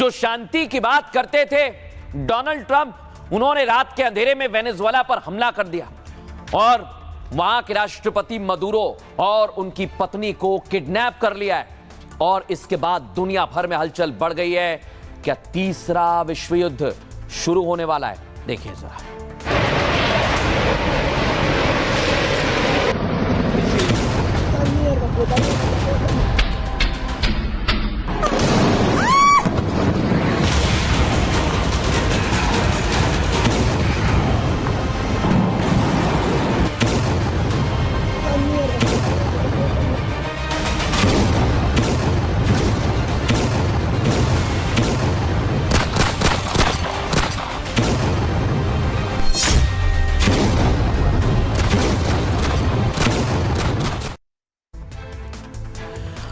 जो शांति की बात करते थे डोनाल्ड ट्रंप, उन्होंने रात के अंधेरे में वेनेजुएला पर हमला कर दिया और वहां के राष्ट्रपति मदुरो और उनकी पत्नी को किडनैप कर लिया है। और इसके बाद दुनिया भर में हलचल बढ़ गई है। क्या तीसरा विश्व युद्ध शुरू होने वाला है? देखिए जरा।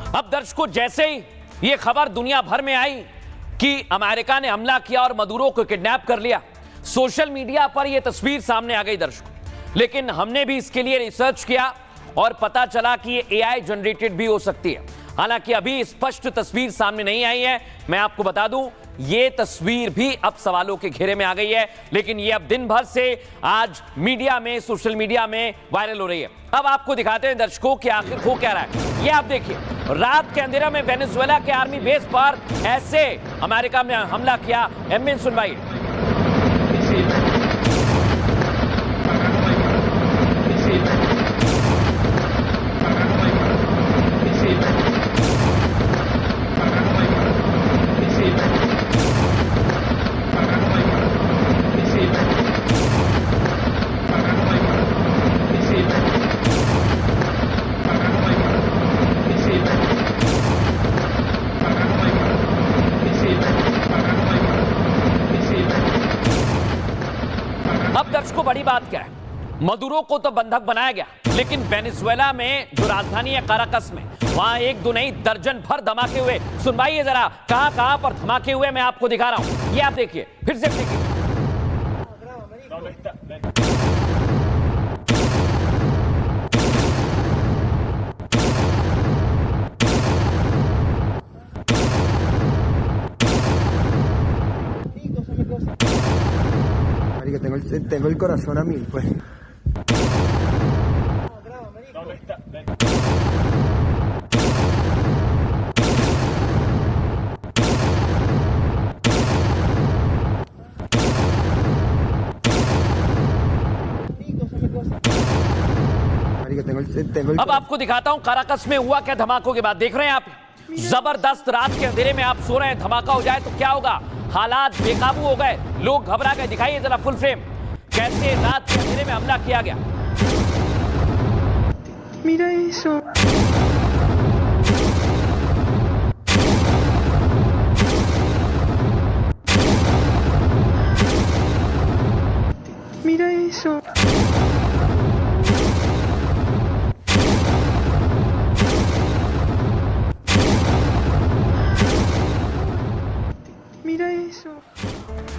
अब दर्शकों, जैसे ही यह खबर दुनिया भर में आई कि अमेरिका ने हमला किया और मदुरो को किडनैप कर लिया, सोशल मीडिया पर यह तस्वीर सामने आ गई दर्शकों। लेकिन हमने भी इसके लिए रिसर्च किया और पता चला कि ये एआई जनरेटेड भी हो सकती है। हालांकि अभी स्पष्ट तस्वीर सामने नहीं आई है। मैं आपको बता दूं, ये तस्वीर भी अब सवालों के घेरे में आ गई है, लेकिन ये अब दिन भर से आज मीडिया में, सोशल मीडिया में वायरल हो रही है। अब आपको दिखाते हैं दर्शकों कि आखिर हो क्या रहा है। ये आप देखिए, रात के अंधेरा में वेनेजुएला के आर्मी बेस पर ऐसे अमेरिका में हमला किया। एमएन सुनवाई। अब दर्शकों, बड़ी बात क्या है, मदुरो को तो बंधक बनाया गया, लेकिन वेनेजुएला में जो राजधानी है काराकस में, वहां एक दो नहीं दर्जन भर धमाके हुए। सुनवाइए जरा, कहां कहां पर धमाके हुए मैं आपको दिखा रहा हूं। ये आप देखिए, फिर से देखिए। Tengo el corazón a mil, pues. अब आपको दिखाता हूं काराकस में हुआ क्या धमाकों के बाद। देख रहे हैं आप, जबरदस्त रात के अंधेरे में आप सो रहे हैं, धमाका हो जाए तो क्या होगा। हालात बेकाबू हो गए, लोग घबरा गए। दिखाइए जरा फुल फ्रेम, कैसे रात के अंधेरे में हमला किया गया। Mira eso. Mira eso. Mira eso.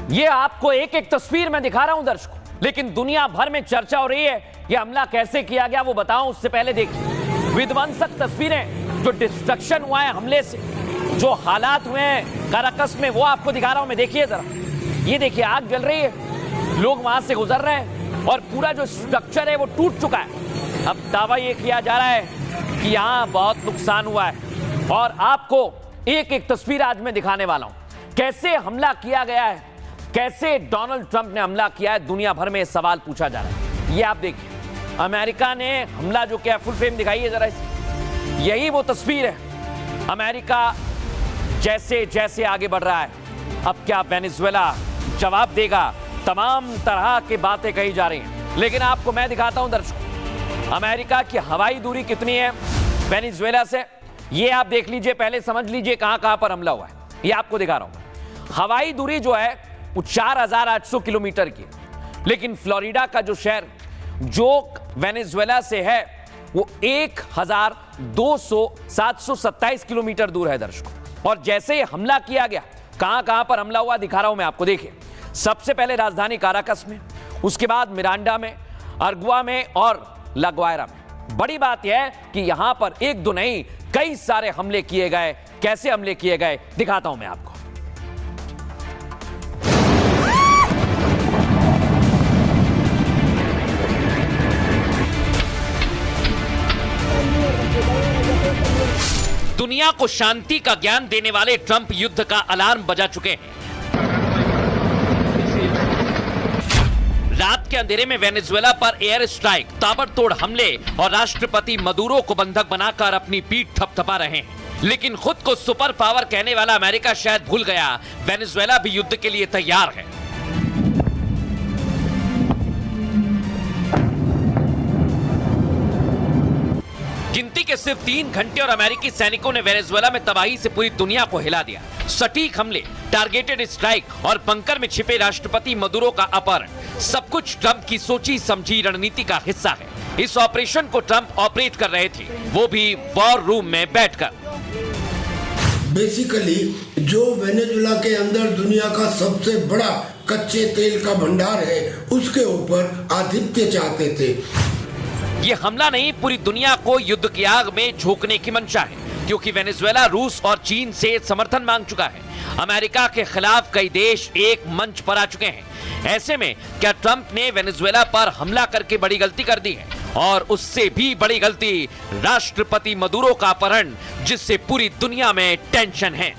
ये आपको एक एक तस्वीर में दिखा रहा हूं दर्शकों, लेकिन दुनिया भर में चर्चा हो रही है ये हमला कैसे किया गया वो बताऊं उससे पहले देखिए विध्वंसक तस्वीरें, जो डिस्ट्रक्शन हुआ है हमले से, जो हालात हुए हैं काराकस में, वो आपको दिखा रहा हूं मैं। देखिए जरा, ये देखिए आग जल रही है, लोग वहां से गुजर रहे हैं और पूरा जो स्ट्रक्चर है वो टूट चुका है। अब दावा ये किया जा रहा है कि यहां बहुत नुकसान हुआ है और आपको एक एक तस्वीर आज मैं दिखाने वाला हूं, कैसे हमला किया गया है, कैसे डोनाल्ड ट्रंप ने हमला किया है। दुनिया भर में सवाल पूछा जा रहा है। ये आप देखिए, अमेरिका ने हमला जो किया, फुल फ्रेम दिखाइए जरा इसे। यही वो तस्वीर है। अमेरिका जैसे जैसे आगे बढ़ रहा है, अब क्या वेनेजुएला जवाब देगा। तमाम तरह की बातें कही जा रही हैं, लेकिन आपको मैं दिखाता हूं दर्शकों, अमेरिका की हवाई दूरी कितनी है वेनेजुएला से। ये आप देख लीजिए, पहले समझ लीजिए कहां कहां पर हमला हुआ है। ये आपको दिखा रहा हूं। हवाई दूरी जो है वो 4800 किलोमीटर की, लेकिन फ्लोरिडा का जो शहर जो वेनेजुएला से है वो 727 किलोमीटर दूर है दर्शकों। और जैसे ही हमला किया गया, कहां कहां पर हमला हुआ दिखा रहा हूं मैं आपको। देखिए, सबसे पहले राजधानी काराकस में, उसके बाद मिरांडा में, अरगुआ में और लाग्वायरा में। बड़ी बात यह है कि यहां पर एक दो नहीं कई सारे हमले किए गए। कैसे हमले किए गए दिखाता हूं मैं आपको। दुनिया को शांति का ज्ञान देने वाले ट्रंप युद्ध का अलार्म बजा चुके हैं। रात के अंधेरे में वेनेजुएला पर एयर स्ट्राइक, ताबड़तोड़ हमले और राष्ट्रपति मदुरो को बंधक बनाकर अपनी पीठ थपथपा रहे हैं। लेकिन खुद को सुपर पावर कहने वाला अमेरिका शायद भूल गया, वेनेजुएला भी युद्ध के लिए तैयार है। गिनती के सिर्फ 3 घंटे और अमेरिकी सैनिकों ने वेनेजुएला में तबाही से पूरी दुनिया को हिला दिया। सटीक हमले, टारगेटेड स्ट्राइक और बंकर में छिपे राष्ट्रपति मदुरो का अपहरण, सब कुछ ट्रंप की सोची समझी रणनीति का हिस्सा है। इस ऑपरेशन को ट्रंप ऑपरेट कर रहे थे, वो भी वॉर रूम में बैठकर। बेसिकली जो वेनेजुएला के अंदर दुनिया का सबसे बड़ा कच्चे तेल का भंडार है, उसके ऊपर आधिपत्य चाहते थे। ये हमला नहीं, पूरी दुनिया को युद्ध की आग में झोंकने की मंशा है, क्योंकि वेनेजुएला रूस और चीन से समर्थन मांग चुका है। अमेरिका के खिलाफ कई देश एक मंच पर आ चुके हैं। ऐसे में क्या ट्रंप ने वेनेजुएला पर हमला करके बड़ी गलती कर दी है? और उससे भी बड़ी गलती राष्ट्रपति मदुरो का अपहरण, जिससे पूरी दुनिया में टेंशन है।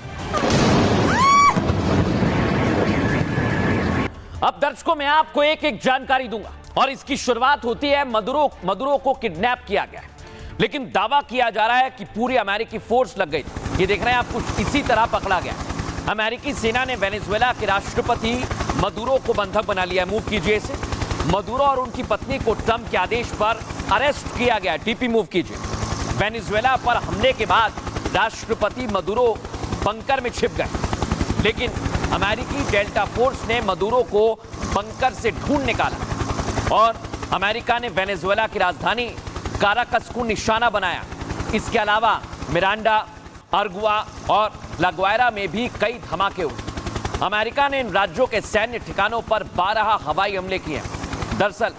अब दर्शकों, मैं आपको एक एक जानकारी दूंगा और इसकी शुरुआत होती है मदुरो को किडनैप किया गया है, लेकिन दावा किया जा रहा है कि पूरी अमेरिकी फोर्स लग गई थी। ये देख रहे हैं आप, कुछ इसी तरह पकड़ा गया। अमेरिकी सेना ने वेनेजुएला के राष्ट्रपति मदुरो को बंधक बना लिया। मूव कीजिए इसे। मदुरो और उनकी पत्नी को ट्रंप के आदेश पर अरेस्ट किया गया। टीपी मूव कीजिए। वेनेजुएला पर हमले के बाद राष्ट्रपति मदुरो बंकर में छिप गए, लेकिन अमेरिकी डेल्टा फोर्स ने मदुरो को बंकर से ढूंढ निकाला और अमेरिका ने वेनेजुएला की राजधानी काराकस को निशाना बनाया। इसके अलावा मिरांडा, अर्गुआ और लागुआयरा में भी कई धमाके हुए। अमेरिका ने इन राज्यों के सैन्य ठिकानों पर 12 हवाई हमले किए। दरअसल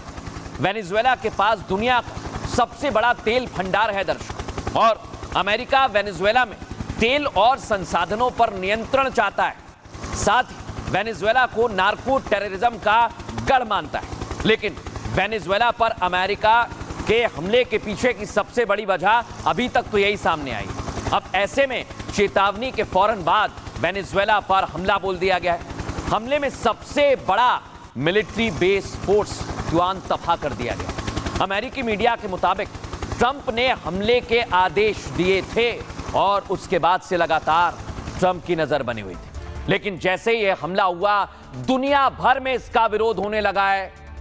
वेनेजुएला के पास दुनिया का सबसे बड़ा तेल भंडार है दर्शक, और अमेरिका वेनेजुएला में तेल और संसाधनों पर नियंत्रण चाहता है। साथ ही वेनेजुएला को नार्को टेररिज्म का गढ़ मानता है। लेकिन वेनेजुएला पर अमेरिका के हमले के पीछे की सबसे बड़ी वजह अभी तक तो यही सामने आई। अब ऐसे में चेतावनी के फौरन बाद वेनेजुएला पर हमला बोल दिया गया है। हमले में सबसे बड़ा मिलिट्री बेस फोर्स तुआन तबाह कर दिया गया। अमेरिकी मीडिया के मुताबिक ट्रंप ने हमले के आदेश दिए थे और उसके बाद से लगातार ट्रंप की नजर बनी हुई थी। लेकिन जैसे ही यह हमला हुआ, दुनिया भर में इसका विरोध होने लगा है।